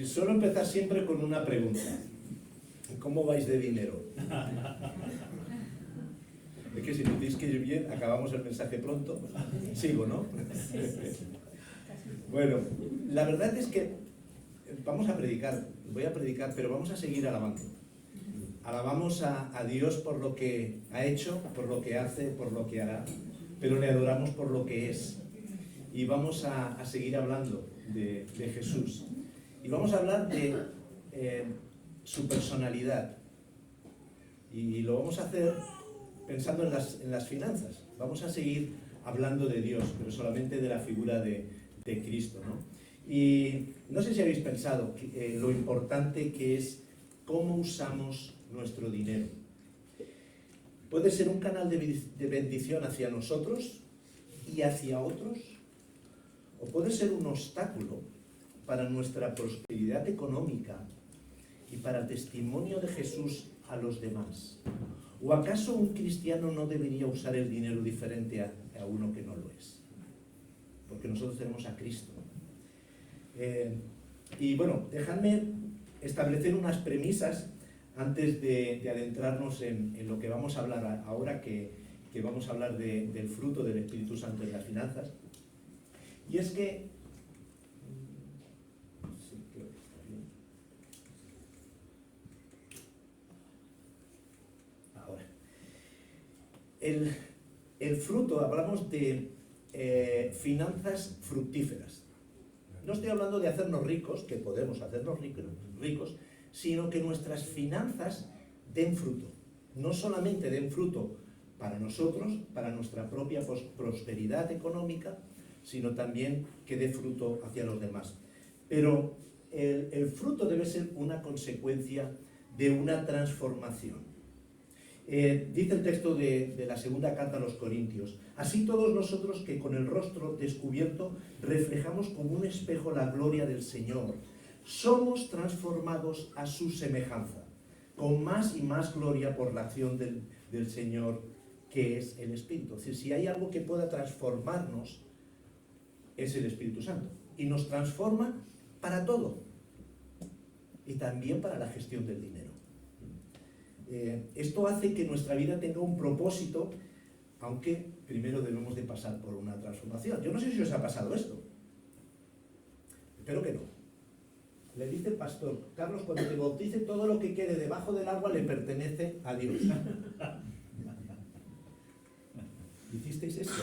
Suelo empezar siempre con una pregunta. ¿Cómo vais de dinero? Es que si me decís que ir bien, acabamos el mensaje pronto. Sigo, ¿no? Bueno, la verdad es que vamos a predicar, voy a predicar, pero vamos a seguir alabando. Alabamos a Dios por lo que ha hecho, por lo que hace, por lo que hará, pero le adoramos por lo que es. Y vamos a seguir hablando de Jesús. Y vamos a hablar de su personalidad. Y lo vamos a hacer pensando en las finanzas. Vamos a seguir hablando de Dios, pero solamente de la figura de Cristo, ¿no? Y no sé si habéis pensado lo importante que es cómo usamos nuestro dinero. Puede ser un canal de bendición hacia nosotros y hacia otros, o puede ser un obstáculo para nuestra prosperidad económica y para el testimonio de Jesús a los demás. ¿O acaso un cristiano no debería usar el dinero diferente a uno que no lo es? Porque nosotros tenemos a Cristo. Y bueno, dejadme establecer unas premisas antes de adentrarnos en lo que vamos a hablar ahora, que vamos a hablar del fruto del Espíritu Santo en las finanzas. Y es que... Sí, creo que está bien. Ahora. El fruto, hablamos de finanzas fructíferas. No estoy hablando de hacernos ricos, que podemos hacernos ricos, sino que nuestras finanzas den fruto. No solamente den fruto para nosotros, para nuestra propia prosperidad económica, sino también que dé fruto hacia los demás. Pero el fruto debe ser una consecuencia de una transformación. Dice el texto de la segunda carta a los Corintios: así todos nosotros que con el rostro descubierto reflejamos como un espejo la gloria del Señor, somos transformados a su semejanza, con más y más gloria por la acción del Señor, que es el Espíritu. Es decir, si hay algo que pueda transformarnos, es el Espíritu Santo. Y nos transforma para todo. Y también para la gestión del dinero. Esto hace que nuestra vida tenga un propósito, aunque primero debemos de pasar por una transformación. Yo no sé si os ha pasado esto. Espero que no. Le dice el pastor: Carlos, cuando te bautice, todo lo que quede debajo del agua le pertenece a Dios. ¿Hicisteis esto?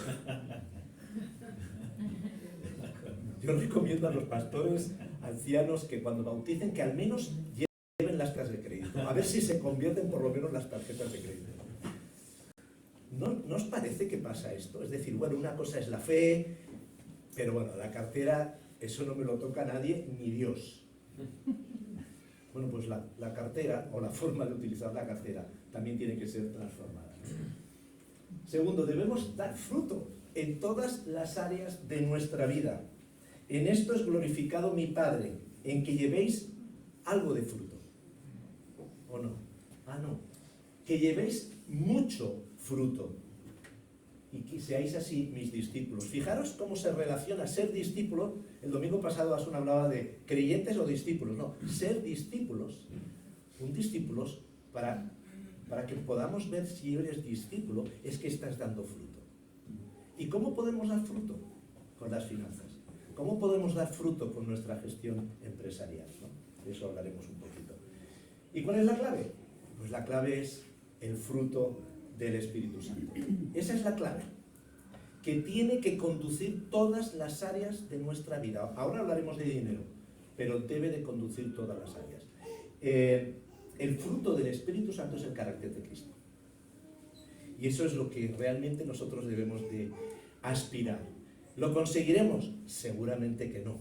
Yo recomiendo a los pastores ancianos que cuando bauticen, que al menos lleven las tarjetas de crédito, a ver si se convierten por lo menos las tarjetas de crédito. ¿No os parece que pasa esto? Es decir, bueno, una cosa es la fe, pero bueno, la cartera, eso no me lo toca nadie, ni Dios. Bueno, pues la cartera, o la forma de utilizar la cartera, también tiene que ser transformada. Segundo, debemos dar fruto en todas las áreas de nuestra vida. En esto es glorificado mi Padre, en que llevéis algo de fruto. ¿O no? Ah, no. Que llevéis mucho fruto y que seáis así mis discípulos. Fijaros cómo se relaciona ser discípulo. El domingo pasado Asun hablaba de creyentes o discípulos. No, ser discípulos. Un discípulo, para que podamos ver si eres discípulo, es que estás dando fruto. ¿Y cómo podemos dar fruto? Con las finanzas. ¿Cómo podemos dar fruto con nuestra gestión empresarial, ¿no? De eso hablaremos un poquito. ¿Y cuál es la clave? Pues la clave es el fruto del Espíritu Santo. Esa es la clave, que tiene que conducir todas las áreas de nuestra vida. Ahora hablaremos de dinero, pero debe de conducir todas las áreas. El fruto del Espíritu Santo es el carácter de Cristo. Y eso es lo que realmente nosotros debemos de aspirar. ¿Lo conseguiremos? Seguramente que no.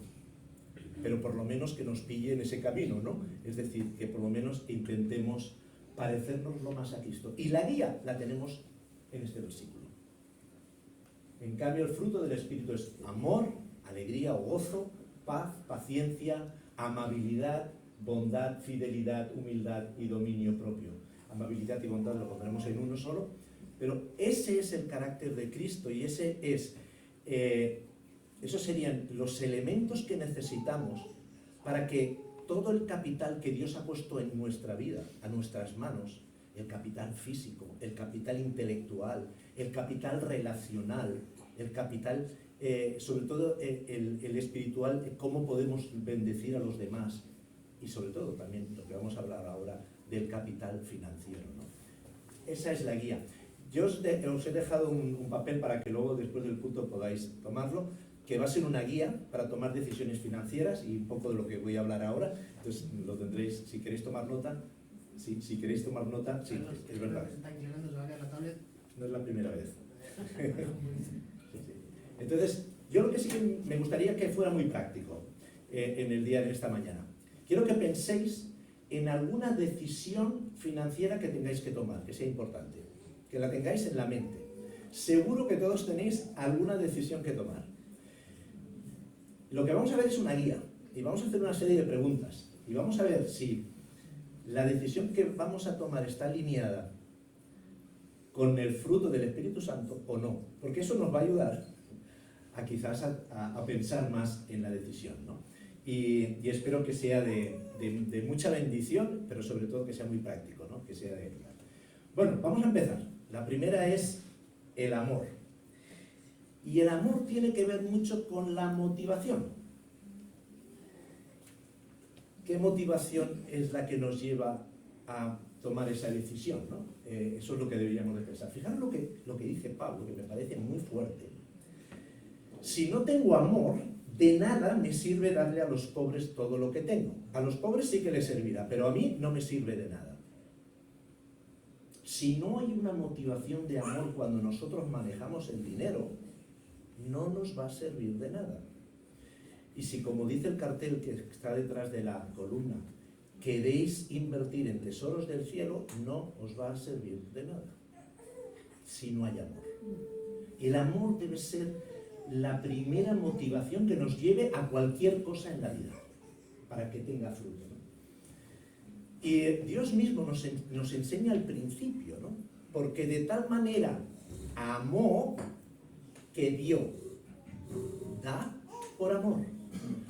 Pero por lo menos que nos pille en ese camino, ¿no? Es decir, que por lo menos intentemos parecernos lo más a Cristo. Y la guía la tenemos en este versículo. En cambio, el fruto del Espíritu es amor, alegría o gozo, paz, paciencia, amabilidad, bondad, fidelidad, humildad y dominio propio. Amabilidad y bondad lo pondremos en uno solo, pero ese es el carácter de Cristo y ese es... esos serían los elementos que necesitamos para que todo el capital que Dios ha puesto en nuestra vida, a nuestras manos, el capital físico, el capital intelectual, el capital relacional, el capital, sobre todo el espiritual, cómo podemos bendecir a los demás, y sobre todo también lo que vamos a hablar ahora del capital financiero, ¿no? Esa es la guía. Yo os he dejado un papel para que luego después del culto podáis tomarlo, que va a ser una guía para tomar decisiones financieras y un poco de lo que voy a hablar ahora. Entonces lo tendréis, si queréis tomar nota. Sí, si queréis tomar nota, sí, es verdad. No es la primera vez. Sí, sí. Entonces, yo lo que sí que me gustaría que fuera muy práctico en el día de esta mañana. Quiero que penséis en alguna decisión financiera que tengáis que tomar, que sea importante, que la tengáis en la mente. Seguro que todos tenéis alguna decisión que tomar. Lo que vamos a ver es una guía y vamos a hacer una serie de preguntas y vamos a ver si la decisión que vamos a tomar está alineada con el fruto del Espíritu Santo o no, porque eso nos va a ayudar a quizás a pensar más en la decisión, ¿no? Y espero que sea de mucha bendición, pero sobre todo que sea muy práctico, ¿no? Que sea de ayuda. Bueno, vamos a empezar. La primera es el amor. Y el amor tiene que ver mucho con la motivación. ¿Qué motivación es la que nos lleva a tomar esa decisión, ¿no? Eso es lo que deberíamos de pensar. Fijaros lo que dice Pablo, que me parece muy fuerte. Si no tengo amor, de nada me sirve darle a los pobres todo lo que tengo. A los pobres sí que les servirá, pero a mí no me sirve de nada. Si no hay una motivación de amor cuando nosotros manejamos el dinero, no nos va a servir de nada. Y si, como dice el cartel que está detrás de la columna, queréis invertir en tesoros del cielo, no os va a servir de nada si no hay amor. El amor debe ser la primera motivación que nos lleve a cualquier cosa en la vida, para que tenga fruto, ¿no? Y Dios mismo nos enseña al principio, ¿no? Porque de tal manera amó que dio. Da por amor.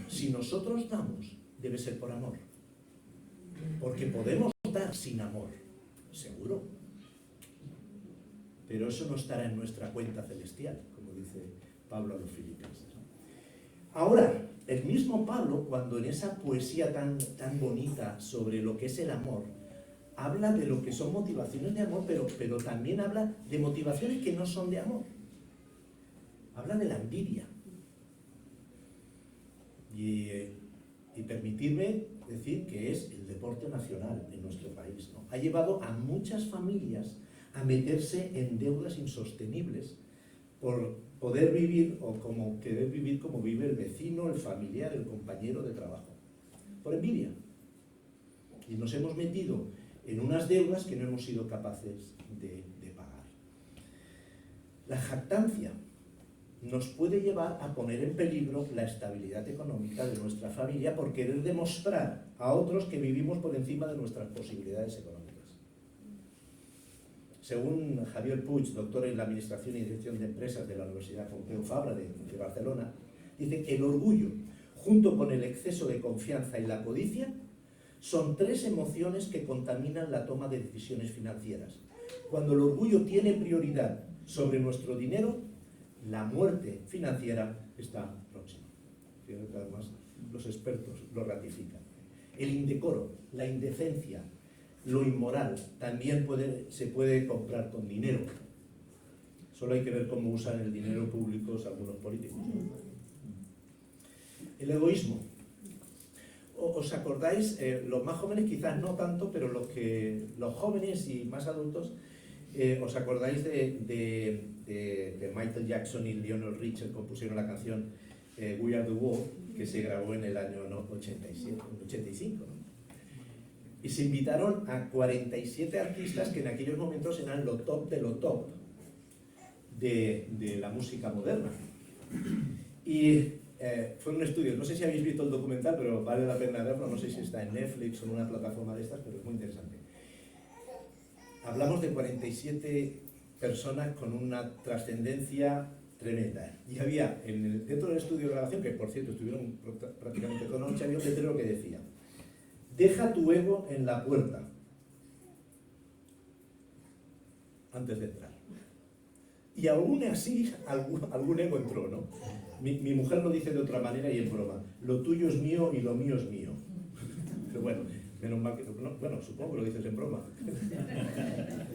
Si nosotros damos, debe ser por amor. Porque podemos dar sin amor, seguro. Pero eso no estará en nuestra cuenta celestial, como dice Pablo a los Filipenses, ¿no? Ahora, el mismo Pablo, cuando en esa poesía tan bonita sobre lo que es el amor, habla de lo que son motivaciones de amor, pero también habla de motivaciones que no son de amor. Habla de la envidia. Y permitirme decir que es el deporte nacional en nuestro país, ¿no? Ha llevado a muchas familias a meterse en deudas insostenibles por poder vivir o como querer vivir como vive el vecino, el familiar, el compañero de trabajo. Por envidia. Y nos hemos metido en unas deudas que no hemos sido capaces de pagar. La jactancia nos puede llevar a poner en peligro la estabilidad económica de nuestra familia por querer demostrar a otros que vivimos por encima de nuestras posibilidades económicas. Según Javier Puig, doctor en la Administración y Dirección de Empresas de la Universidad Pompeu Fabra de Barcelona, dice que el orgullo, junto con el exceso de confianza y la codicia, son tres emociones que contaminan la toma de decisiones financieras. Cuando el orgullo tiene prioridad sobre nuestro dinero, la muerte financiera está próxima. Fíjate que además los expertos lo ratifican. El indecoro, la indecencia, lo inmoral, también se puede comprar con dinero. Solo hay que ver cómo usan el dinero público algunos políticos. El egoísmo. ¿Os acordáis? Los más jóvenes quizás no tanto, pero los jóvenes y más adultos, ¿os acordáis de Michael Jackson y Lionel Richie compusieron la canción We Are The World, que se grabó en el año 85, ¿no? Y se invitaron a 47 artistas que en aquellos momentos eran lo top de lo top de la música moderna. Y fue un estudio, no sé si habéis visto el documental, pero vale la pena verlo, no sé si está en Netflix o en una plataforma de estas, pero es muy interesante. Hablamos de 47 personas con una trascendencia tremenda. Y dentro del estudio de grabación, que por cierto estuvieron prácticamente toda la noche, había un letrero que decía: Deja tu ego en la puerta antes de entrar. Y aún así algún ego entró, ¿no? Mi mujer lo dice de otra manera y en broma. Lo tuyo es mío y lo mío es mío. Pero bueno, menos mal que... No, bueno, supongo que lo dices en broma.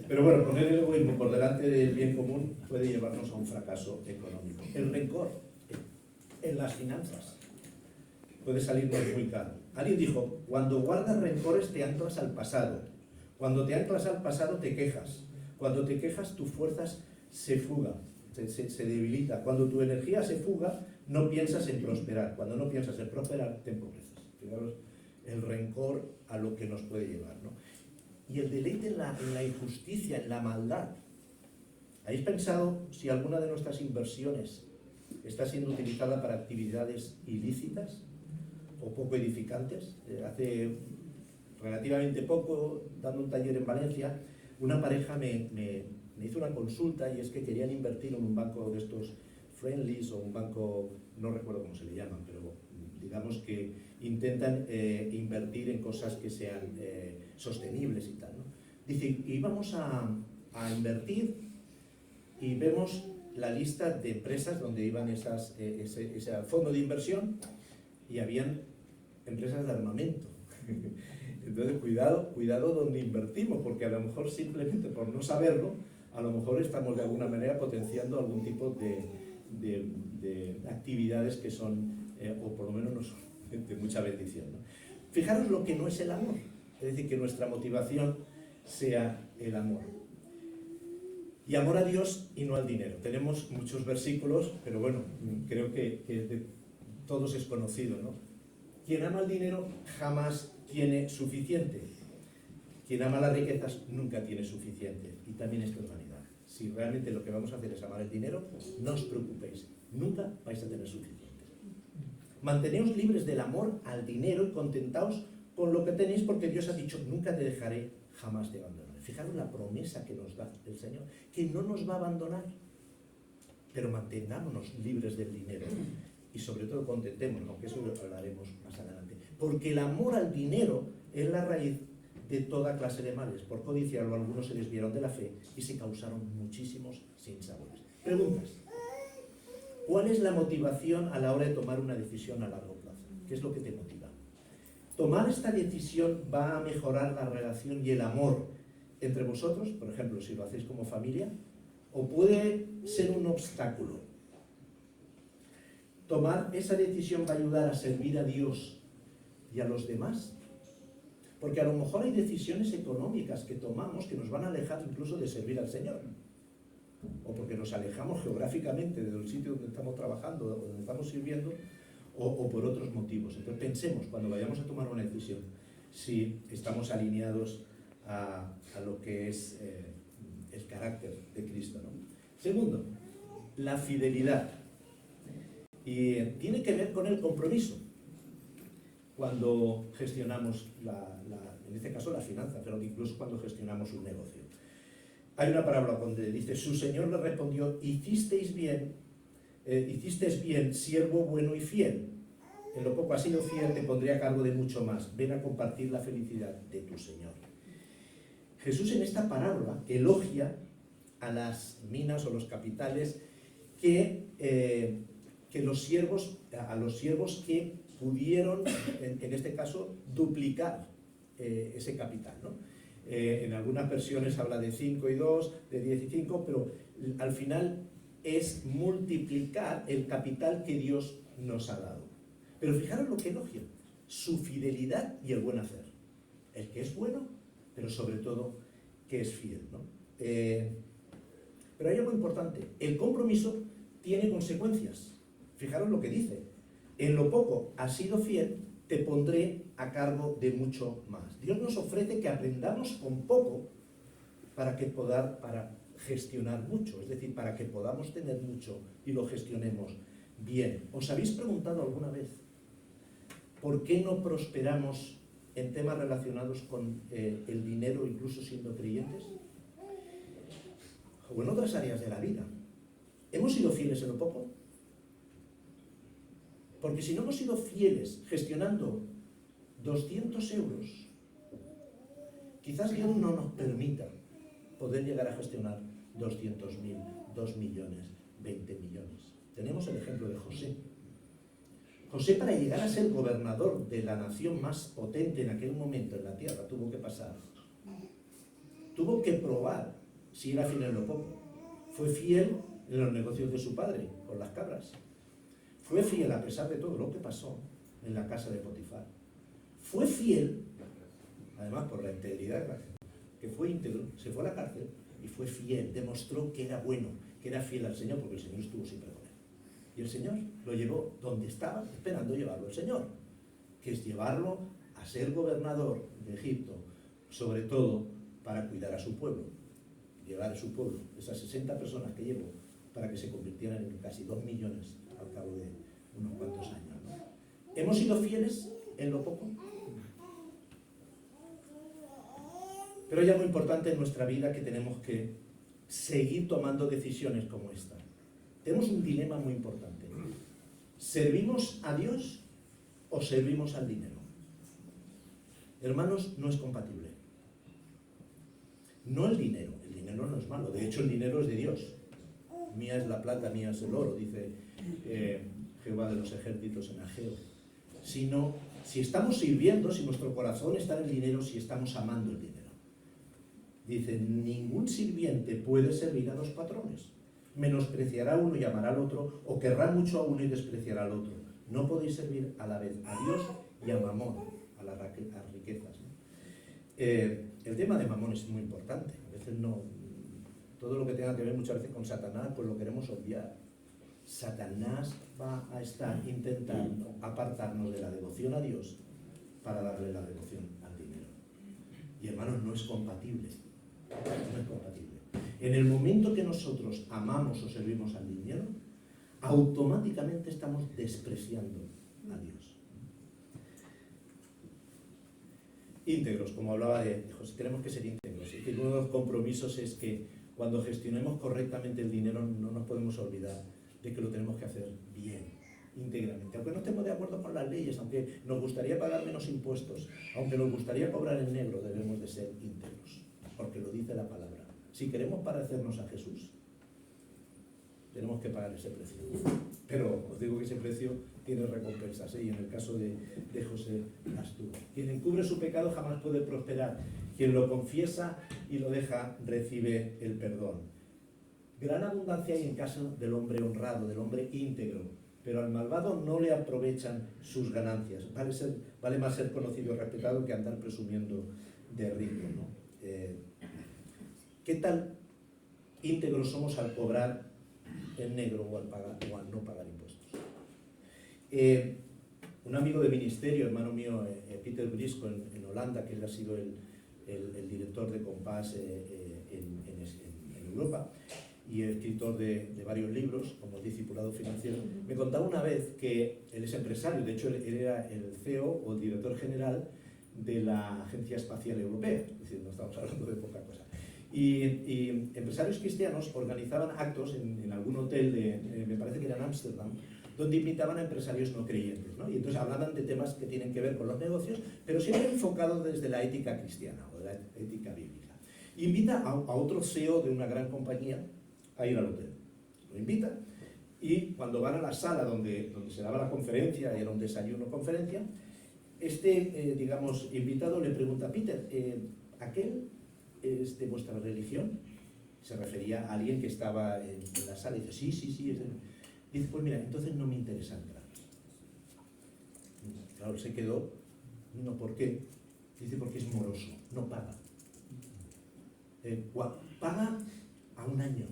Pero bueno, poner el egoísmo por delante del bien común puede llevarnos a un fracaso económico. El rencor en las finanzas puede salirnos muy caro. Alguien dijo, cuando guardas rencores te anclas al pasado. Cuando te anclas al pasado te quejas. Cuando te quejas tus fuerzas se fugan, se debilita. Cuando tu energía se fuga, no piensas en prosperar. Cuando no piensas en prosperar, te empobreces. Fijaros el rencor a lo que nos puede llevar, ¿no? Y el deleite en la injusticia, en la maldad. ¿Habéis pensado si alguna de nuestras inversiones está siendo utilizada para actividades ilícitas o poco edificantes? Hace relativamente poco, dando un taller en Valencia, una pareja me hizo una consulta y es que querían invertir en un banco de estos friendlies o un banco, no recuerdo cómo se le llaman, pero digamos que intentan invertir en cosas que sean sostenibles y tal, ¿no? Dice, íbamos a invertir y vemos la lista de empresas donde iban ese fondo de inversión y habían empresas de armamento. Entonces, cuidado donde invertimos, porque a lo mejor simplemente por no saberlo, a lo mejor estamos de alguna manera potenciando algún tipo de actividades que son, o por lo menos no son de mucha bendición, ¿no? Fijaros lo que no es el amor, es decir, que nuestra motivación sea el amor. Y amor a Dios y no al dinero. Tenemos muchos versículos, pero bueno, creo que de todos es conocido, ¿no? Quien ama el dinero jamás tiene suficiente. Quien ama las riquezas nunca tiene suficiente. Y también esto es vanidad. Si realmente lo que vamos a hacer es amar el dinero, no os preocupéis, nunca vais a tener suficiente. Manteneos libres del amor al dinero y contentaos con lo que tenéis, porque Dios ha dicho, nunca te dejaré, jamás te abandonaré. Fijaros la promesa que nos da el Señor, que no nos va a abandonar, pero mantengámonos libres del dinero y sobre todo contentémonos, aunque eso lo hablaremos más adelante, porque el amor al dinero es la raíz de toda clase de males. Por codiciarlo algunos se desviaron de la fe y se causaron muchísimos sinsabores. Preguntas. ¿Cuál es la motivación a la hora de tomar una decisión a largo plazo? ¿Qué es lo que te motiva? ¿Tomar esta decisión va a mejorar la relación y el amor entre vosotros, por ejemplo, si lo hacéis como familia? ¿O puede ser un obstáculo? ¿Tomar esa decisión va a ayudar a servir a Dios y a los demás? Porque a lo mejor hay decisiones económicas que tomamos que nos van a alejar incluso de servir al Señor. O porque nos alejamos geográficamente del sitio donde estamos trabajando, donde estamos sirviendo, o por otros motivos. Entonces pensemos, cuando vayamos a tomar una decisión, si estamos alineados a lo que es el carácter de Cristo, ¿no? Segundo, la fidelidad. Y tiene que ver con el compromiso. Cuando gestionamos, en este caso la finanza, pero incluso cuando gestionamos un negocio. Hay una parábola donde dice, su señor le respondió, hicisteis bien, siervo bueno y fiel. En lo poco has sido fiel, te pondré a cargo de mucho más. Ven a compartir la felicidad de tu Señor. Jesús en esta parábola elogia a las minas o los capitales a los siervos que pudieron, en este caso, duplicar ese capital, ¿no? En algunas versiones habla de 5 y 2, de 10 y 5, pero al final es multiplicar el capital que Dios nos ha dado. Pero fijaros lo que elogia, su fidelidad y el buen hacer. El que es bueno, pero sobre todo que es fiel, ¿no? Pero hay algo importante, el compromiso tiene consecuencias. Fijaros lo que dice, en lo poco has sido fiel, te pondré a cargo de mucho más. Dios nos ofrece que aprendamos con poco para gestionar mucho, es decir, para que podamos tener mucho y lo gestionemos bien. ¿Os habéis preguntado alguna vez por qué no prosperamos en temas relacionados con el dinero, incluso siendo creyentes? O en otras áreas de la vida. ¿Hemos sido fieles en lo poco? Porque si no hemos sido fieles gestionando 200 euros. Quizás Dios no nos permita poder llegar a gestionar 200.000, 2 millones, 20 millones. Tenemos el ejemplo de José. José, para llegar a ser gobernador de la nación más potente en aquel momento en la tierra, tuvo que pasar. Tuvo que probar si era fiel en lo poco. Fue fiel en los negocios de su padre, con las cabras. Fue fiel a pesar de todo lo que pasó en la casa de Potifar. Fue fiel, además por la integridad, que fue íntegro, se fue a la cárcel y fue fiel, demostró que era bueno, que era fiel al Señor, porque el Señor estuvo siempre con él. Y el Señor lo llevó donde estaba esperando llevarlo el Señor, que es llevarlo a ser gobernador de Egipto, sobre todo para cuidar a su pueblo, llevar a su pueblo, esas 60 personas que llevó, para que se convirtieran en casi 2 millones al cabo de unos cuantos años, ¿no? ¿Hemos sido fieles en lo poco? Pero hay algo importante en nuestra vida que tenemos que seguir tomando decisiones como esta. Tenemos un dilema muy importante. ¿Servimos a Dios o servimos al dinero? Hermanos, no es compatible. No el dinero no es malo, de hecho el dinero es de Dios. Mía es la plata, mía es el oro, dice Jehová de los ejércitos en Ageo. Sino, si estamos sirviendo, si nuestro corazón está en el dinero, si estamos amando el dinero. Dice, ningún sirviente puede servir a dos patrones. Menospreciará a uno y amará al otro, o querrá mucho a uno y despreciará al otro. No podéis servir a la vez a Dios y a Mamón, a las riquezas, ¿no? El tema de Mamón es muy importante. A veces todo lo que tenga que ver muchas veces con Satanás, pues lo queremos obviar. Satanás va a estar intentando apartarnos de la devoción a Dios para darle la devoción al dinero. Y hermanos, no es compatible. No es compatible. En el momento que nosotros amamos o servimos al dinero, automáticamente estamos despreciando a Dios. Íntegros, como hablaba de José, tenemos que ser íntegros. Y que uno de los compromisos es que cuando gestionemos correctamente el dinero no nos podemos olvidar de que lo tenemos que hacer bien, íntegramente. Aunque no estemos de acuerdo con las leyes, aunque nos gustaría pagar menos impuestos, aunque nos gustaría cobrar en negro, debemos de ser íntegros, porque lo dice la palabra. Si queremos parecernos a Jesús, tenemos que pagar ese precio. Pero os digo que ese precio tiene recompensas, ¿eh? Y en el caso de José las tuvo. Quien encubre su pecado jamás puede prosperar. Quien lo confiesa y lo deja, recibe el perdón. Gran abundancia hay en caso del hombre honrado, del hombre íntegro, pero al malvado no le aprovechan sus ganancias. Vale más ser conocido y respetado que andar presumiendo de rico, ¿no? ¿Qué tal íntegros somos al cobrar en negro o al no pagar impuestos? Un amigo de ministerio, hermano mío, Peter Brisco, en Holanda, que él ha sido el director de Compás en Europa y escritor de varios libros como discipulado financiero, me contaba una vez que él es empresario, de hecho él era el CEO o el director general de la Agencia Espacial Europea, es decir, no estamos hablando de poca cosa. Y empresarios cristianos organizaban actos en algún hotel, me parece que era en Ámsterdam, donde invitaban a empresarios no creyentes, ¿no? Y entonces hablaban de temas que tienen que ver con los negocios, pero siempre enfocados desde la ética cristiana o de la ética bíblica. Invita a otro CEO de una gran compañía a ir al hotel. Lo invita y cuando van a la sala donde se daba la conferencia, era un desayuno-conferencia, digamos, invitado le pregunta a Peter, ¿aquel es de vuestra religión? Se refería a alguien que estaba en la sala y dice, sí, es de... Dice, pues mira, entonces no me interesa entrar. Claro, se quedó, no, ¿por qué? Dice, porque es moroso, no paga. Paga a un año.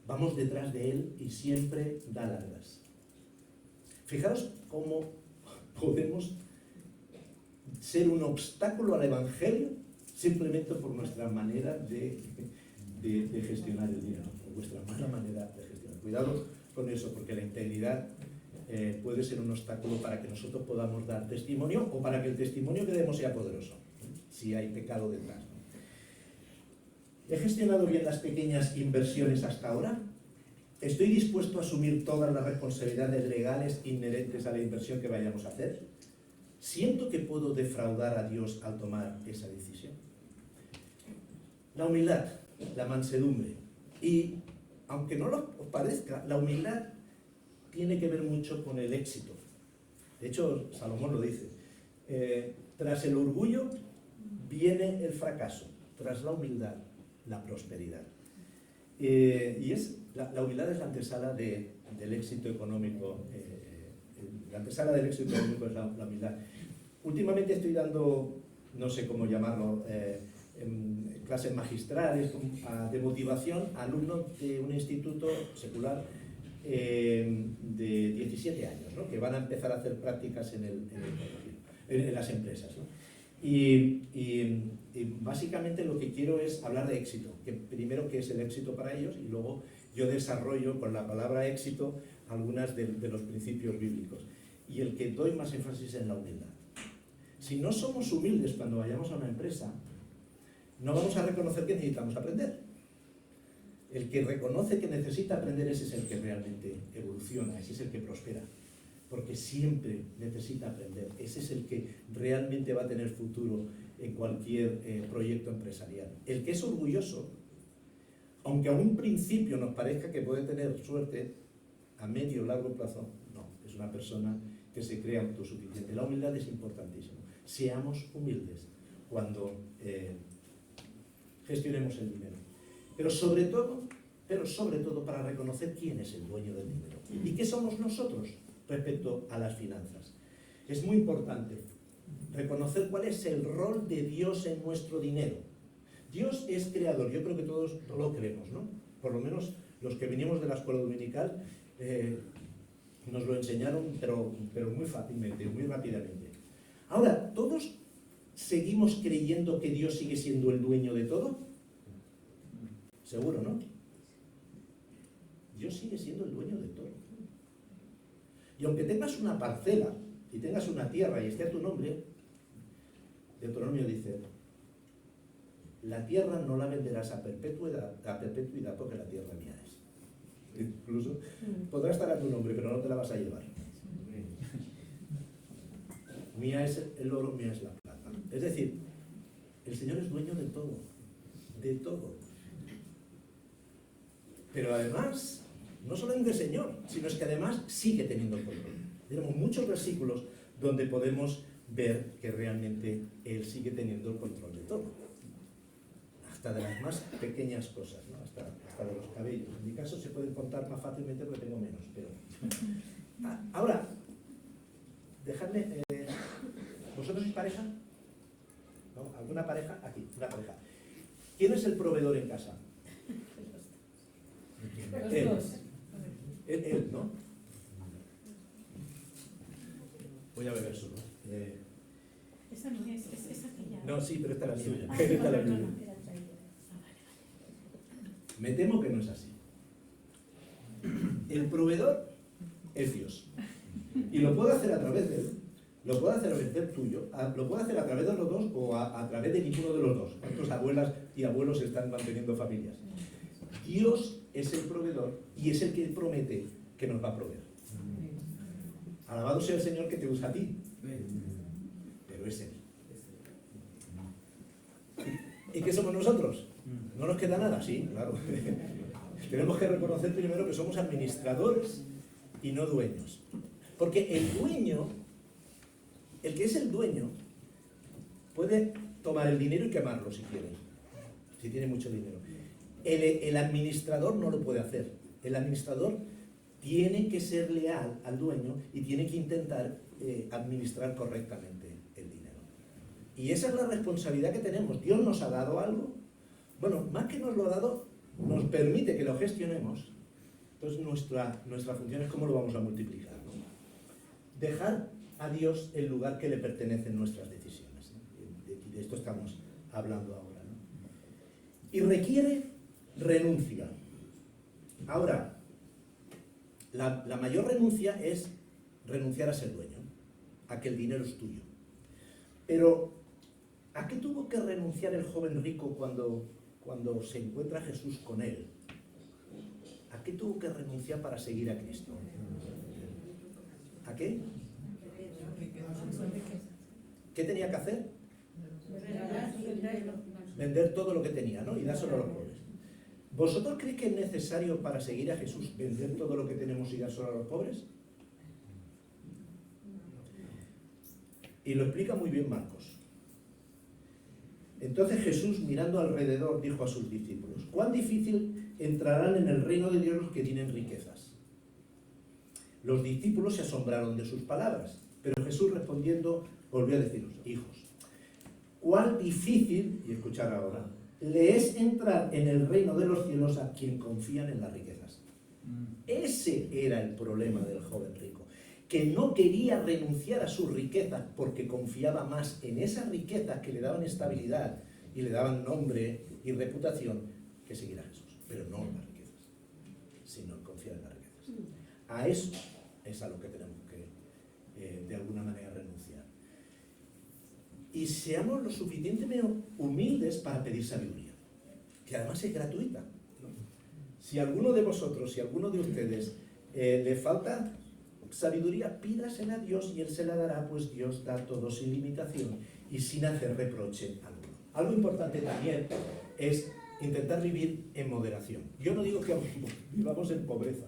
Vamos detrás de él y siempre da largas. Fijaros cómo podemos ser un obstáculo al Evangelio simplemente por nuestra manera de gestionar el dinero, por vuestra mala manera de gestionar. Cuidado con eso, porque la integridad puede ser un obstáculo para que nosotros podamos dar testimonio o para que el testimonio que demos sea poderoso, si hay pecado detrás, ¿no? ¿He gestionado bien las pequeñas inversiones hasta ahora? ¿Estoy dispuesto a asumir todas las responsabilidades legales inherentes a la inversión que vayamos a hacer? ¿Siento que puedo defraudar a Dios al tomar esa decisión? La humildad, la mansedumbre. Y, aunque no lo parezca, la humildad tiene que ver mucho con el éxito. De hecho, Salomón lo dice. Tras el orgullo viene el fracaso, tras la humildad, la prosperidad. La humildad es la antesala del éxito económico. La antesala del éxito económico es la humildad. Últimamente estoy dando, no sé cómo llamarlo, clases magistrales de motivación a alumnos de un instituto secular de 17 años, ¿no? Que van a empezar a hacer prácticas en las empresas, ¿no? Y básicamente lo que quiero es hablar de éxito, que primero qué es el éxito para ellos y luego yo desarrollo con la palabra éxito algunas de los principios bíblicos. Y el que doy más énfasis es en la humildad. Si no somos humildes cuando vayamos a una empresa, no vamos a reconocer que necesitamos aprender. El que reconoce que necesita aprender, ese es el que realmente evoluciona, ese es el que prospera. Porque siempre necesita aprender. Ese es el que realmente va a tener futuro en cualquier proyecto empresarial. El que es orgulloso, aunque a un principio nos parezca que puede tener suerte, a medio o largo plazo, no. Es una persona que se cree autosuficiente. La humildad es importantísima. Seamos humildes cuando gestionemos el dinero. Pero sobre todo para reconocer quién es el dueño del dinero y qué somos nosotros respecto a las finanzas. Es muy importante reconocer cuál es el rol de Dios en nuestro dinero. Dios es creador, yo creo que todos lo creemos, ¿no? Por lo menos los que venimos de la escuela dominical nos lo enseñaron, pero muy fácilmente, muy rápidamente. Ahora, ¿todos seguimos creyendo que Dios sigue siendo el dueño de todo? Seguro, ¿no? Dios sigue siendo el dueño de todo. Y aunque tengas una parcela y tengas una tierra y esté a tu nombre, Deuteronomio dice, la tierra no la venderás a perpetuidad porque la tierra mía es. Incluso podrá estar a tu nombre, pero no te la vas a llevar. Mía es el oro, mía es la plata. Es decir, el Señor es dueño de todo, de todo. Pero además, no solamente el Señor, sino es que además sigue teniendo el control. Tenemos muchos versículos donde podemos ver que realmente Él sigue teniendo el control de todo. Hasta de las más pequeñas cosas, ¿no? Hasta de los cabellos. En mi caso se pueden contar más fácilmente porque tengo menos. Pero... Ahora, dejadme... ¿Vosotros sois pareja? ¿No? ¿Alguna pareja? Aquí, una pareja. ¿Quién es el proveedor en casa? Él. Él, ¿no? Voy a beber solo. Esa no es aquella. No, sí, pero esta es la mía. Esta es la mía. Me temo que no es así. El proveedor es Dios. Y lo puede hacer a través de él, lo puede hacer a través del tuyo, lo puede hacer a través de los dos o a través de ninguno de los dos. ¿Cuántos abuelas y abuelos están manteniendo familias? Dios es el proveedor y es el que promete que nos va a proveer. Alabado sea el Señor que te usa a ti, pero es Él. ¿Y qué somos nosotros? ¿No nos queda nada? Sí, claro. Tenemos que reconocer primero que somos administradores y no dueños. Porque el dueño, el que es el dueño, puede tomar el dinero y quemarlo si quiere, si tiene mucho dinero. El administrador no lo puede hacer. El administrador tiene que ser leal al dueño y tiene que intentar administrar correctamente el dinero. Y esa es la responsabilidad que tenemos. Dios nos ha dado algo. Bueno, más que nos lo ha dado, nos permite que lo gestionemos. Entonces nuestra función es cómo lo vamos a multiplicar, ¿no? Dejar a Dios el lugar que le pertenece en nuestras decisiones, ¿no? De esto estamos hablando ahora, ¿no? Y requiere renuncia. Ahora, la mayor renuncia es renunciar a ser dueño, a que el dinero es tuyo. Pero, ¿a qué tuvo que renunciar el joven rico cuando se encuentra Jesús con él? ¿A qué tuvo que renunciar para seguir a Cristo? ¿A qué? ¿Qué tenía que hacer? Vender todo lo que tenía, ¿no? Y dárselo a los pobres. ¿Vosotros creéis que es necesario para seguir a Jesús vender todo lo que tenemos y dárselo a los pobres? Y lo explica muy bien Marcos. Entonces Jesús, mirando alrededor, dijo a sus discípulos: ¿cuán difícil entrarán en el reino de Dios los que tienen riquezas? Los discípulos se asombraron de sus palabras, pero Jesús respondiendo volvió a decirles: hijos, cuán difícil, y escuchar ahora, le es entrar en el reino de los cielos a quien confían en las riquezas. Ese era el problema del joven rico, que no quería renunciar a sus riquezas porque confiaba más en esas riquezas que le daban estabilidad y le daban nombre y reputación que seguir a Jesús. Pero no en las riquezas, sino en confiar en las riquezas. A eso es a lo que tenemos que, de alguna manera, renunciar. Y seamos lo suficientemente humildes para pedir sabiduría, que además es gratuita, ¿no? Si alguno de vosotros, si alguno de ustedes le falta sabiduría, pídasela a Dios y Él se la dará, pues Dios da todo sin limitación y sin hacer reproche alguno. Algo importante también es intentar vivir en moderación. Yo no digo que vivamos en pobreza,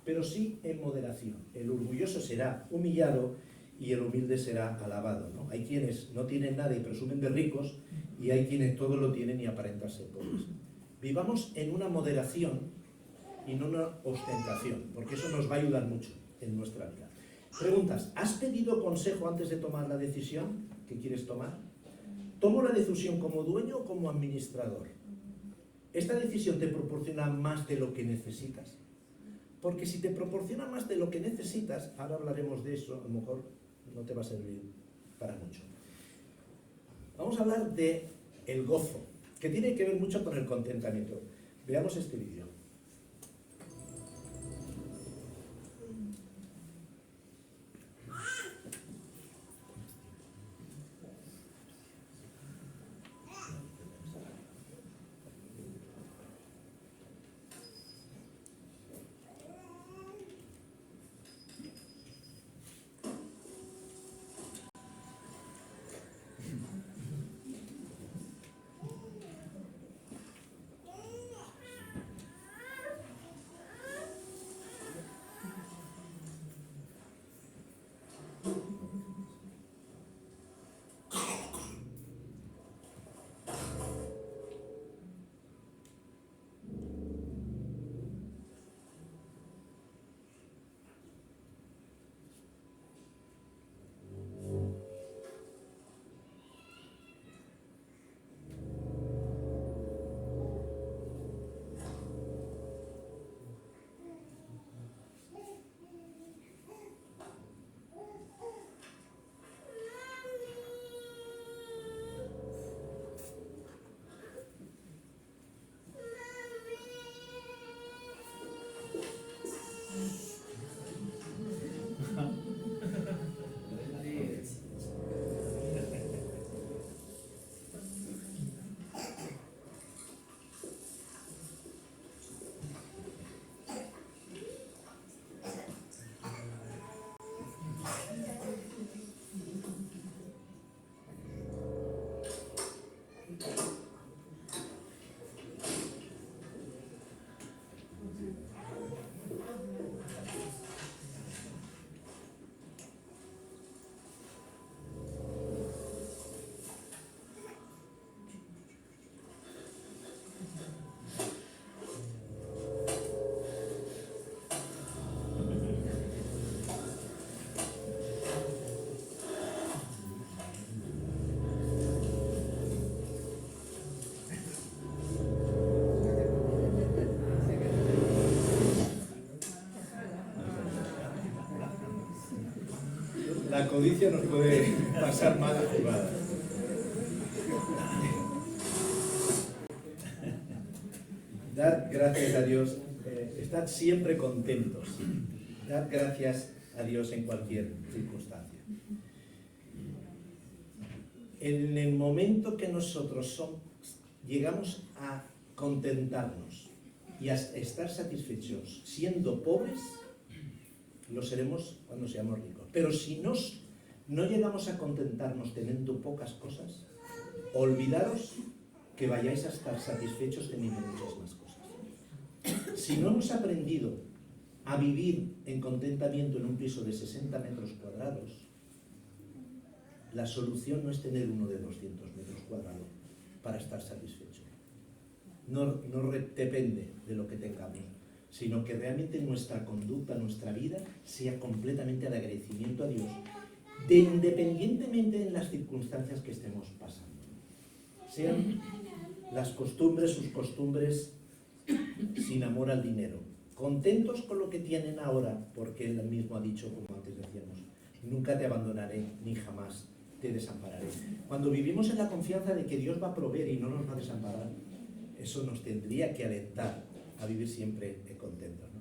pero sí en moderación. El orgulloso será humillado y el humilde será alabado, ¿no? Hay quienes no tienen nada y presumen de ricos, y hay quienes todo lo tienen y aparentan ser pobres. Vivamos en una moderación y no una ostentación, porque eso nos va a ayudar mucho en nuestra vida. Preguntas: ¿has pedido consejo antes de tomar la decisión que quieres tomar? ¿Tomo la decisión como dueño o como administrador? ¿Esta decisión te proporciona más de lo que necesitas? Porque si te proporciona más de lo que necesitas, ahora hablaremos de eso, a lo mejor no te va a servir para mucho. Vamos a hablar de el gozo, que tiene que ver mucho con el contentamiento. Veamos este vídeo. La codicia nos puede pasar mal jugada. Dad gracias a Dios, estad siempre contentos. Dad gracias a Dios en cualquier circunstancia. En el momento que nosotros llegamos a contentarnos y a estar satisfechos siendo pobres, lo seremos cuando seamos ricos. Pero si no llegamos a contentarnos teniendo pocas cosas, olvidaros que vayáis a estar satisfechos teniendo muchas más cosas. Si no hemos aprendido a vivir en contentamiento en un piso de 60 metros cuadrados, la solución no es tener uno de 200 metros cuadrados para estar satisfecho. No depende de lo que tengamos, sino que realmente nuestra conducta, nuestra vida, sea completamente de agradecimiento a Dios, independientemente de las circunstancias que estemos pasando. Sean las costumbres, sus costumbres, sin amor al dinero. Contentos con lo que tienen ahora, porque Él mismo ha dicho, como antes decíamos, nunca te abandonaré, ni jamás te desampararé. Cuando vivimos en la confianza de que Dios va a proveer y no nos va a desamparar, eso nos tendría que alentar a vivir siempre contentos, ¿no?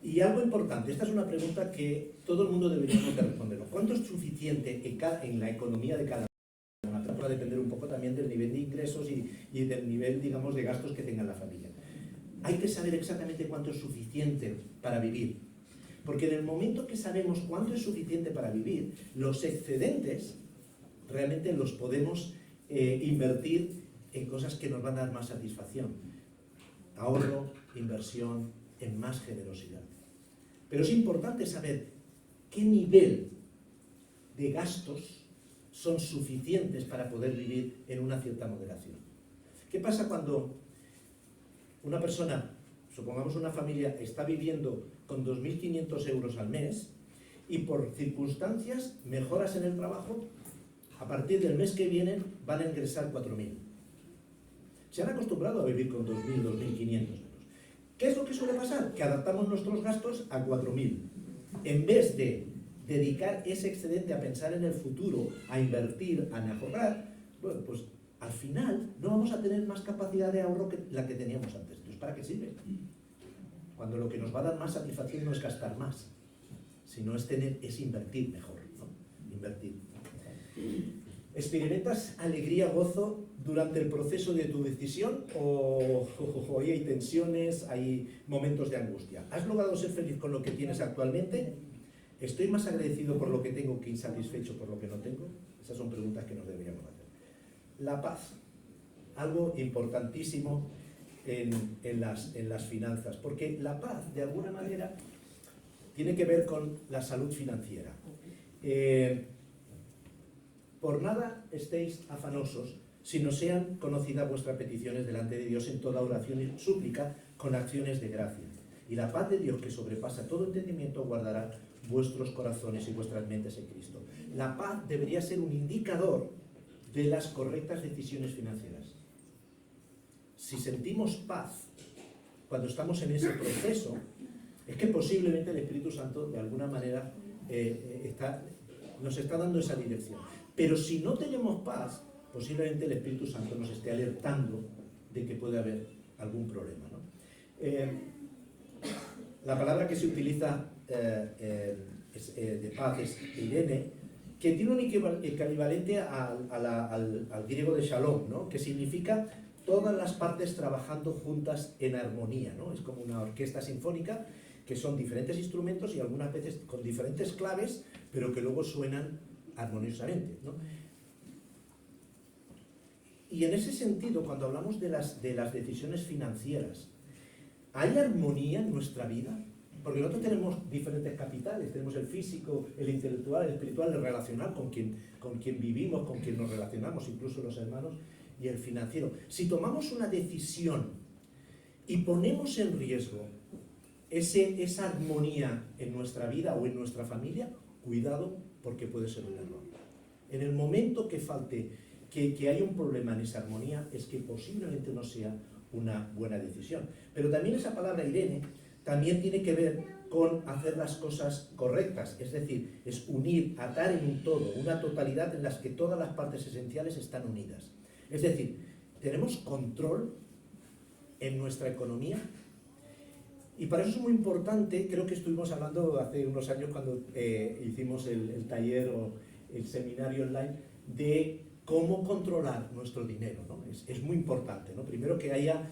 Y algo importante, esta es una pregunta que todo el mundo debería de responderlo. ¿Cuánto es suficiente en la economía de cada una? Va a depender un poco también del nivel de ingresos y del nivel, digamos, de gastos que tenga la familia. Hay que saber exactamente cuánto es suficiente para vivir. Porque en el momento que sabemos cuánto es suficiente para vivir, los excedentes realmente los podemos invertir en cosas que nos van a dar más satisfacción. Ahorro, inversión, en más generosidad. Pero es importante saber qué nivel de gastos son suficientes para poder vivir en una cierta moderación. ¿Qué pasa cuando una persona, supongamos una familia, está viviendo con 2.500 euros al mes y por circunstancias, mejoras en el trabajo, a partir del mes que viene van a ingresar 4.000? Se han acostumbrado a vivir con 2.000, 2.500 euros. ¿Qué es lo que suele pasar? Que adaptamos nuestros gastos a 4.000. En vez de dedicar ese excedente a pensar en el futuro, a invertir, a mejorar, bueno, pues al final no vamos a tener más capacidad de ahorro que la que teníamos antes. Entonces, ¿para qué sirve? Cuando lo que nos va a dar más satisfacción no es gastar más, sino es invertir mejor, ¿no? Invertir. ¿Experimentas alegría, gozo durante el proceso de tu decisión o ahí hay tensiones, hay momentos de angustia? ¿Has logrado ser feliz con lo que tienes actualmente? ¿Estoy más agradecido por lo que tengo que insatisfecho por lo que no tengo? Esas son preguntas que nos deberíamos hacer. La paz, algo importantísimo en las finanzas, porque la paz, de alguna manera, tiene que ver con la salud financiera. Por nada estéis afanosos, sino sean conocidas vuestras peticiones delante de Dios en toda oración y súplica con acciones de gracia. Y la paz de Dios, que sobrepasa todo entendimiento, guardará vuestros corazones y vuestras mentes en Cristo. La paz debería ser un indicador de las correctas decisiones financieras. Si sentimos paz cuando estamos en ese proceso, es que posiblemente el Espíritu Santo de alguna manera nos está dando esa dirección. Pero si no tenemos paz, posiblemente el Espíritu Santo nos esté alertando de que puede haber algún problema, ¿no? La palabra que se utiliza de paz es Irene, que tiene un equivalente al griego de Shalom, ¿no? Que significa todas las partes trabajando juntas en armonía, ¿no? Es como una orquesta sinfónica que son diferentes instrumentos y algunas veces con diferentes claves, pero que luego suenan armoniosamente, ¿no? Y en ese sentido, cuando hablamos de las decisiones financieras, ¿hay armonía en nuestra vida? Porque nosotros tenemos diferentes capitales, tenemos el físico, el intelectual, el espiritual, el relacional, con quien vivimos, con quien nos relacionamos, incluso los hermanos, y el financiero. Si tomamos una decisión y ponemos en riesgo esa armonía en nuestra vida o en nuestra familia, cuidado, porque puede ser un error. En el momento que falte, que haya un problema en esa armonía, es que posiblemente no sea una buena decisión. Pero también esa palabra Irene también tiene que ver con hacer las cosas correctas, es decir, es unir, atar en un todo, una totalidad en las que todas las partes esenciales están unidas. Es decir, tenemos control en nuestra economía. Y para eso es muy importante, creo que estuvimos hablando hace unos años cuando hicimos el taller o el seminario online, de cómo controlar nuestro dinero, ¿no? Es muy importante, ¿no? Primero que haya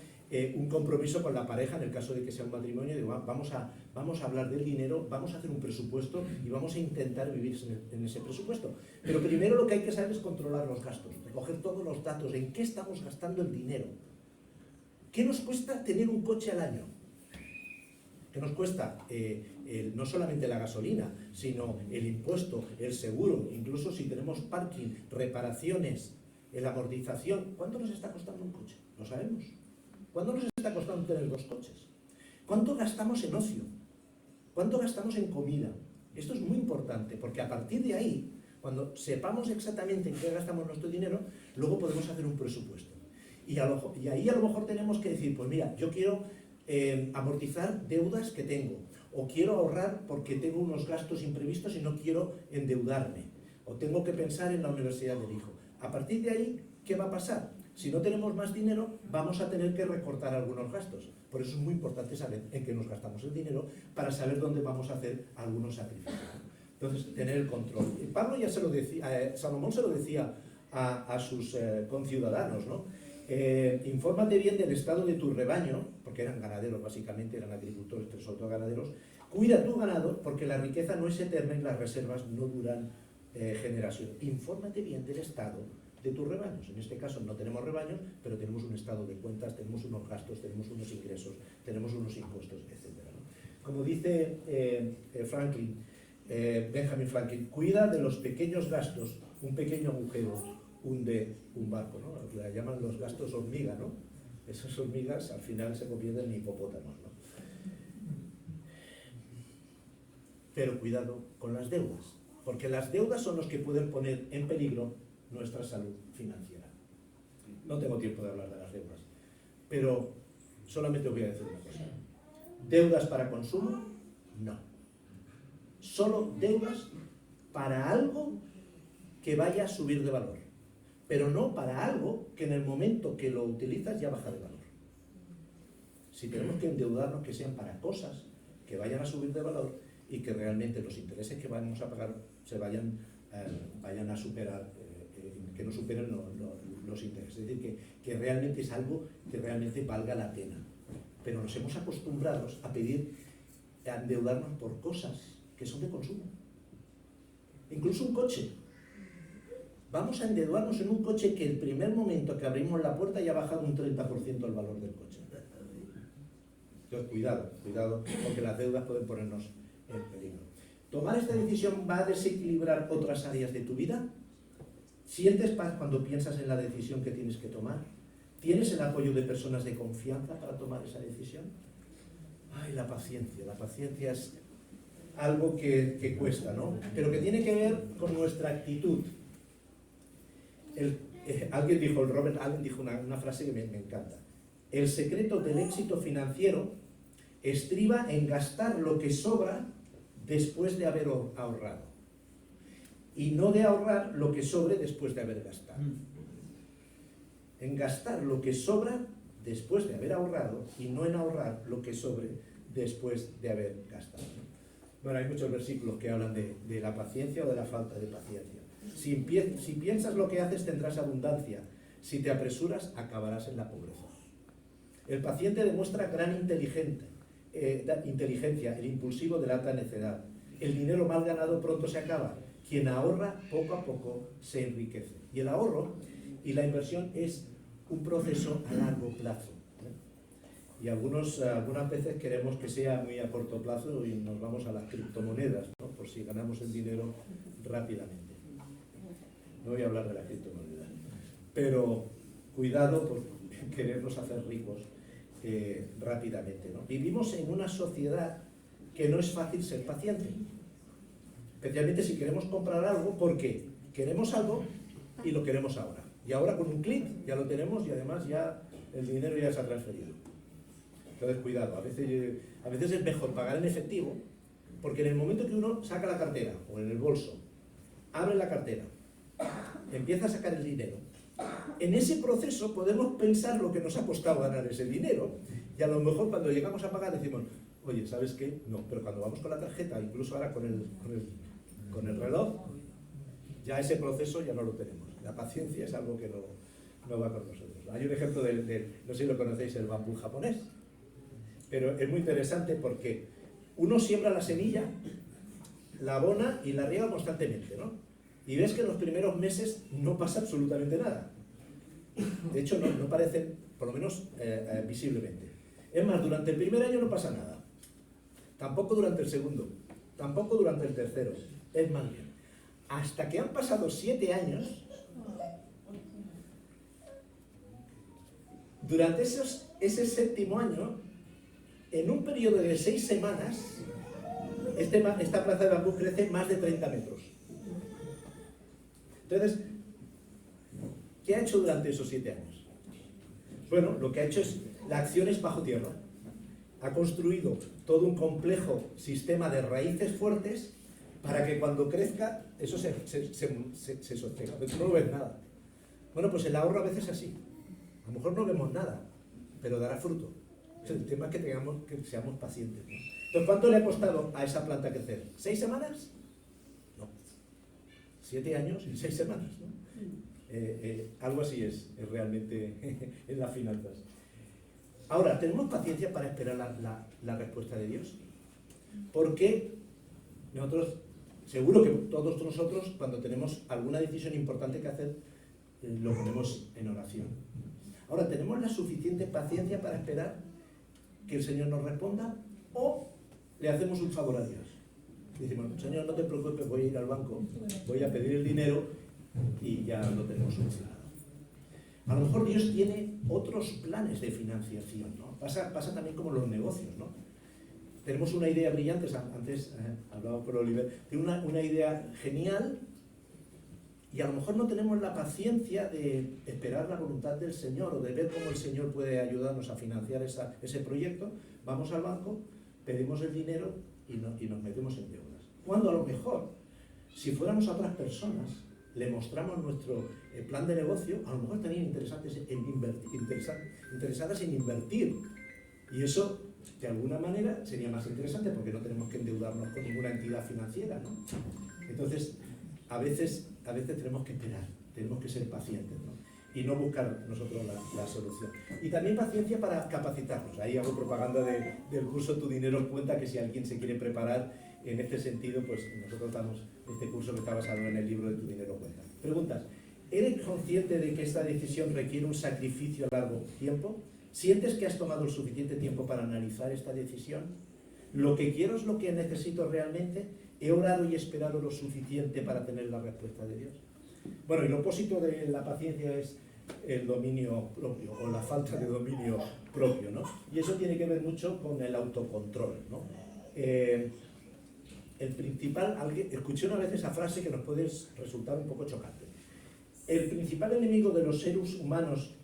un compromiso con la pareja, en el caso de que sea un matrimonio, digo, vamos a hablar del dinero, vamos a hacer un presupuesto y vamos a intentar vivir en ese presupuesto. Pero primero lo que hay que saber es controlar los gastos, recoger todos los datos, en qué estamos gastando el dinero. ¿Qué nos cuesta tener un coche al año? ¿Qué nos cuesta? No solamente la gasolina, sino el impuesto, el seguro, incluso si tenemos parking, reparaciones, la amortización. ¿Cuánto nos está costando un coche? ¿Lo sabemos? ¿Cuánto nos está costando tener 2 coches? ¿Cuánto gastamos en ocio? ¿Cuánto gastamos en comida? Esto es muy importante, porque a partir de ahí, cuando sepamos exactamente en qué gastamos nuestro dinero, luego podemos hacer un presupuesto. Y ahí a lo mejor tenemos que decir, pues mira, yo quiero amortizar deudas que tengo, o quiero ahorrar porque tengo unos gastos imprevistos y no quiero endeudarme, o tengo que pensar en la universidad del hijo. A partir de ahí, ¿qué va a pasar? Si no tenemos más dinero, vamos a tener que recortar algunos gastos. Por eso es muy importante saber en qué nos gastamos el dinero para saber dónde vamos a hacer algunos sacrificios. Entonces, tener el control. Pablo ya se lo decía, Salomón se lo decía a sus conciudadanos, ¿no? Infórmate bien del estado de tu rebaño, porque eran ganaderos básicamente, eran agricultores, pero sobre todo ganaderos. Cuida tu ganado, porque la riqueza no es eterna y las reservas no duran generación. Infórmate bien del estado de tus rebaños. En este caso no tenemos rebaños, pero tenemos un estado de cuentas, tenemos unos gastos, tenemos unos ingresos, tenemos unos impuestos, etc., ¿no? Como dice Benjamin Franklin, cuida de los pequeños gastos. Un pequeño agujero hunde un barco, ¿no? La llaman los gastos hormiga, ¿no? Esas hormigas al final se convierten en hipopótamos, ¿no? Pero cuidado con las deudas, porque las deudas son los que pueden poner en peligro nuestra salud financiera. No tengo tiempo de hablar de las deudas, pero solamente os voy a decir una cosa. ¿Deudas para consumo? No. Solo deudas para algo que vaya a subir de valor, pero no para algo que en el momento que lo utilizas ya baja de valor. Si tenemos que endeudarnos, que sean para cosas que vayan a subir de valor y que realmente los intereses que vamos a pagar se vayan a superar, que no superen los intereses. Es decir, que realmente es algo que realmente valga la pena. Pero nos hemos acostumbrado a endeudarnos por cosas que son de consumo. Incluso un coche. Vamos a endeudarnos en un coche que el primer momento que abrimos la puerta ya ha bajado un 30% el valor del coche. Entonces, cuidado, porque las deudas pueden ponernos en peligro. ¿Tomar esta decisión va a desequilibrar otras áreas de tu vida? ¿Sientes paz cuando piensas en la decisión que tienes que tomar? ¿Tienes el apoyo de personas de confianza para tomar esa decisión? Ay, la paciencia es algo que cuesta, ¿no? Pero que tiene que ver con nuestra actitud. Robert Allen dijo una frase que me encanta. El secreto del éxito financiero estriba en gastar lo que sobra después de haber ahorrado, y no de ahorrar lo que sobre después de haber gastado. En gastar lo que sobra después de haber ahorrado y no en ahorrar lo que sobre después de haber gastado. Bueno, hay muchos versículos que hablan de la paciencia o de la falta de paciencia. Si piensas lo que haces, tendrás abundancia. Si te apresuras, acabarás en la pobreza. El paciente demuestra gran inteligencia, el impulsivo delata necedad. El dinero mal ganado pronto se acaba. Quien ahorra poco a poco se enriquece. Y el ahorro y la inversión es un proceso a largo plazo. Y algunas veces queremos que sea muy a corto plazo y nos vamos a las criptomonedas, ¿no? Por si ganamos el dinero rápidamente. No voy a hablar de la criptomoneda, pero cuidado por querernos hacer ricos rápidamente, ¿no? Vivimos en una sociedad que no es fácil ser paciente, especialmente si queremos comprar algo, porque queremos algo y lo queremos ahora. Y ahora con un clic ya lo tenemos y además ya el dinero ya se ha transferido. Entonces cuidado, a veces es mejor pagar en efectivo, porque en el momento que uno saca la cartera o en el bolso, abre la cartera, empieza a sacar el dinero, en ese proceso podemos pensar lo que nos ha costado ganar ese dinero, y a lo mejor cuando llegamos a pagar decimos, oye, ¿sabes qué? No, pero cuando vamos con la tarjeta, incluso ahora con el reloj, ya ese proceso ya no lo tenemos. La paciencia es algo que no va con nosotros. Hay un ejemplo no sé si lo conocéis, el bambú japonés, pero es muy interesante porque uno siembra la semilla, la abona y la riega constantemente, ¿no? Y ves que en los primeros meses no pasa absolutamente nada. De hecho, no parecen, por lo menos visiblemente. Es más, durante el primer año no pasa nada. Tampoco durante el segundo. Tampoco durante el tercero. Es más bien. Hasta que han pasado 7 años, durante ese séptimo año, en un periodo de 6 semanas, esta plaza de bambú crece más de 30 metros. Entonces, ¿qué ha hecho durante esos 7 años? Bueno, lo que ha hecho es, la acción es bajo tierra. Ha construido todo un complejo sistema de raíces fuertes para que cuando crezca, eso se sostenga. Pero no lo ves nada. Bueno, pues el ahorro a veces es así. A lo mejor no vemos nada, pero dará fruto. El tema es que seamos pacientes, ¿no? Entonces, ¿cuánto le ha costado a esa planta crecer? ¿6 semanas? No. 7 años y 6 semanas, ¿no? Algo así es realmente en las finanzas. Ahora, ¿tenemos paciencia para esperar la respuesta de Dios? Porque nosotros, seguro que todos nosotros, cuando tenemos alguna decisión importante que hacer, lo ponemos en oración. Ahora, ¿tenemos la suficiente paciencia para esperar que el Señor nos responda? ¿O le hacemos un favor a Dios? Decimos, Señor, no te preocupes, voy a ir al banco, voy a pedir el dinero y ya lo tenemos solucionado. A lo mejor Dios tiene otros planes de financiación, ¿no? Pasa también como los negocios, ¿no? Tenemos una idea brillante, antes hablaba por Oliver, tiene una idea genial y a lo mejor no tenemos la paciencia de esperar la voluntad del Señor o de ver cómo el Señor puede ayudarnos a financiar ese proyecto. Vamos al banco, pedimos el dinero y nos metemos en deudas. Cuando a lo mejor, si fuéramos a otras personas, le mostramos nuestro plan de negocio, a lo mejor estarían interesadas en invertir. Y eso, de alguna manera, sería más interesante porque no tenemos que endeudarnos con ninguna entidad financiera, ¿no? Entonces, a veces tenemos que esperar, tenemos que ser pacientes, ¿no? Y no buscar nosotros la solución. Y también paciencia para capacitarnos. Ahí hago propaganda del curso Tu Dinero en Cuenta, que si alguien se quiere preparar en este sentido, pues nosotros damos este curso que está basado en el libro de Tu Dinero en Cuenta. Preguntas. ¿Eres consciente de que esta decisión requiere un sacrificio a largo tiempo? ¿Sientes que has tomado el suficiente tiempo para analizar esta decisión? ¿Lo que quiero es lo que necesito realmente? ¿He orado y esperado lo suficiente para tener la respuesta de Dios? Bueno, y lo opósito de la paciencia es el dominio propio o la falta de dominio propio, ¿no? Y eso tiene que ver mucho con el autocontrol, ¿no? El principal, escuché una vez esa frase que nos puede resultar un poco chocante. El principal enemigo de los seres humanos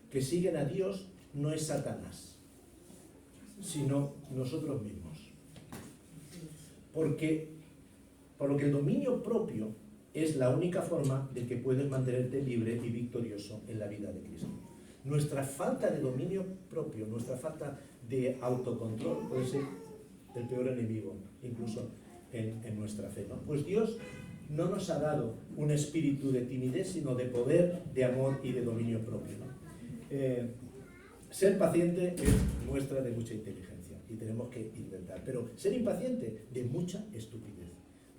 que siguen a Dios no es Satanás, sino nosotros mismos. Por lo que el dominio propio es la única forma de que puedes mantenerte libre y victorioso en la vida de Cristo. Nuestra falta de dominio propio, nuestra falta de autocontrol puede ser el peor enemigo, incluso en nuestra fe, ¿no? Pues Dios no nos ha dado un espíritu de timidez, sino de poder, de amor y de dominio propio, ¿no? Ser paciente es muestra de mucha inteligencia y tenemos que intentar, pero ser impaciente de mucha estupidez.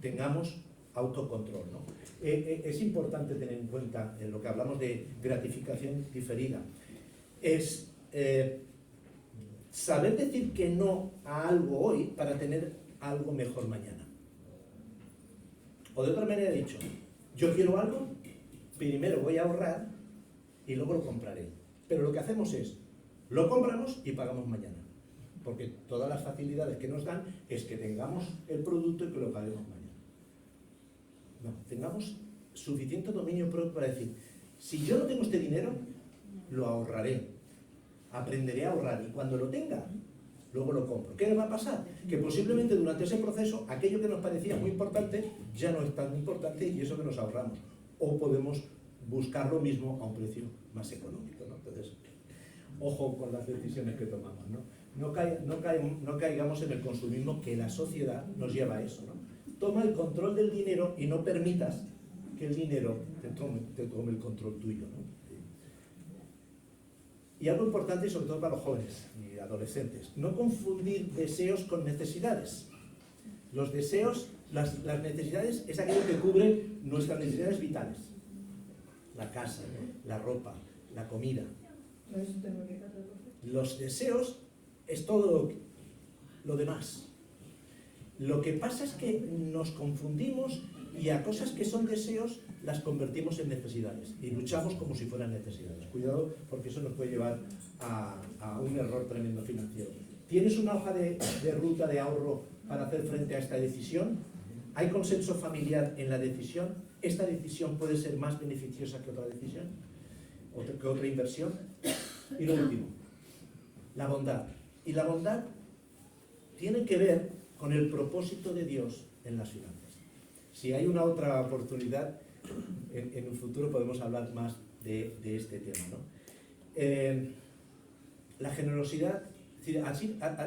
Tengamos autocontrol, ¿no? Es importante tener en cuenta en lo que hablamos de gratificación diferida. Es saber decir que no a algo hoy para tener algo mejor mañana. O de otra manera dicho, yo quiero algo, primero voy a ahorrar y luego lo compraré. Pero lo que hacemos es, lo compramos y pagamos mañana. Porque todas las facilidades que nos dan es que tengamos el producto y que lo paguemos mañana. No, tengamos suficiente dominio propio para decir, si yo no tengo este dinero, lo ahorraré, aprenderé a ahorrar y cuando lo tenga, luego lo compro. ¿Qué le va a pasar? Que posiblemente durante ese proceso, aquello que nos parecía muy importante, ya no es tan importante y eso que nos ahorramos. O podemos buscar lo mismo a un precio más económico, ¿no? Entonces, ojo con las decisiones que tomamos, ¿no? No caigamos en el consumismo que la sociedad nos lleva a eso, ¿no? Toma el control del dinero y no permitas que el dinero te tome el control tuyo, ¿no? Y algo importante, sobre todo para los jóvenes y adolescentes, no confundir deseos con necesidades. Los deseos, las necesidades es aquello que cubre nuestras necesidades vitales. La casa, la ropa, la comida. Los deseos es todo lo demás. Lo que pasa es que nos confundimos y a cosas que son deseos las convertimos en necesidades y luchamos como si fueran necesidades. Cuidado, porque eso nos puede llevar a un error tremendo financiero. ¿Tienes una hoja de ruta de ahorro para hacer frente a esta decisión? ¿Hay consenso familiar en la decisión? ¿Esta decisión puede ser más beneficiosa que otra decisión? ¿Que otra inversión? Y lo último, la bondad. Y la bondad tiene que ver con el propósito de Dios en las finanzas. Si hay una otra oportunidad, en un futuro podemos hablar más de este tema, ¿no? La generosidad, es decir,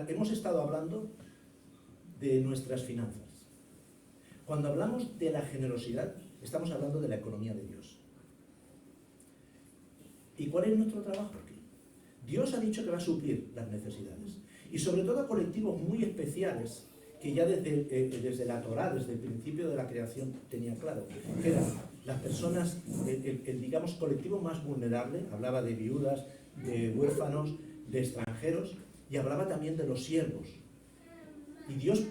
hemos estado hablando de nuestras finanzas. Cuando hablamos de la generosidad, estamos hablando de la economía de Dios. ¿Y cuál es nuestro trabajo aquí? Dios ha dicho que va a suplir las necesidades. Y sobre todo a colectivos muy especiales, que ya desde la Torá, desde el principio de la creación, tenía claro que eran las personas, el digamos, colectivo más vulnerable. Hablaba de viudas, de huérfanos, de extranjeros, y hablaba también de los siervos. Y Dios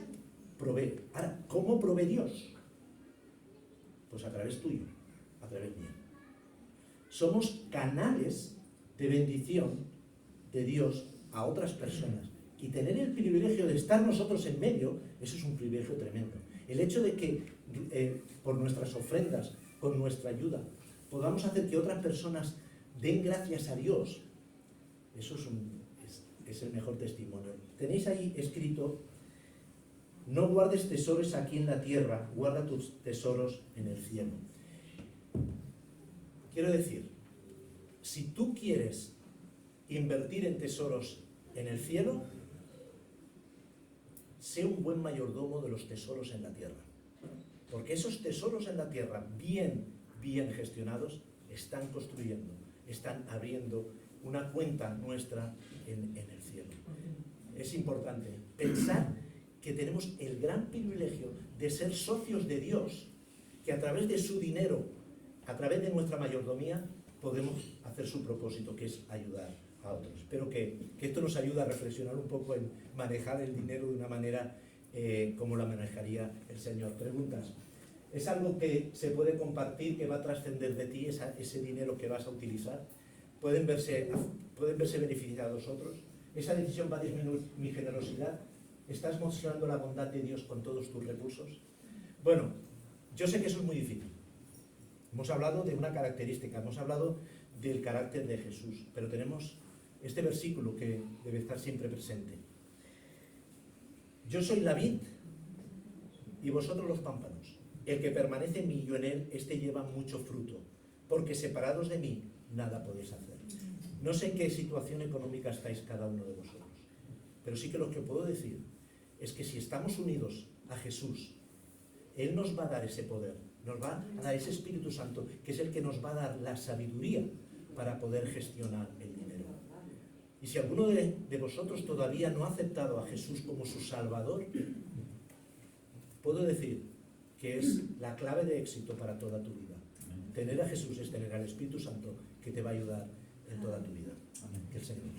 provee. Ahora, ¿cómo provee Dios? Pues a través tuyo, a través mío. Somos canales de bendición de Dios a otras personas. Y tener el privilegio de estar nosotros en medio, eso es un privilegio tremendo. El hecho de que por nuestras ofrendas, con nuestra ayuda, podamos hacer que otras personas den gracias a Dios, eso es el mejor testimonio. Tenéis ahí escrito: no guardes tesoros aquí en la tierra, guarda tus tesoros en el cielo. Quiero decir, si tú quieres invertir en tesoros en el cielo, sé un buen mayordomo de los tesoros en la tierra. Porque esos tesoros en la tierra, bien gestionados, están construyendo, están abriendo una cuenta nuestra en el cielo. Es importante pensar que tenemos el gran privilegio de ser socios de Dios, que a través de su dinero, a través de nuestra mayordomía, podemos hacer su propósito, que es ayudar a otros. Espero que esto nos ayude a reflexionar un poco en manejar el dinero de una manera como la manejaría el Señor. Preguntas. ¿Es algo que se puede compartir, que va a trascender de ti, ese dinero que vas a utilizar? ¿Pueden verse beneficiados otros? ¿Esa decisión va a disminuir mi generosidad? ¿Estás mostrando la bondad de Dios con todos tus recursos? Bueno, yo sé que eso es muy difícil. Hemos hablado de una característica, hemos hablado del carácter de Jesús, pero tenemos este versículo que debe estar siempre presente. Yo soy la vid y vosotros los pámpanos. El que permanece en mí y yo en él, este lleva mucho fruto, porque separados de mí nada podéis hacer. No sé en qué situación económica estáis cada uno de vosotros, pero sí que lo que puedo decir es que si estamos unidos a Jesús, Él nos va a dar ese poder, nos va a dar ese Espíritu Santo, que es el que nos va a dar la sabiduría para poder gestionar el dinero. Y si alguno de vosotros todavía no ha aceptado a Jesús como su Salvador, puedo decir que es la clave de éxito para toda tu vida. Tener a Jesús es tener al Espíritu Santo que te va a ayudar en toda tu vida. Que el Señor.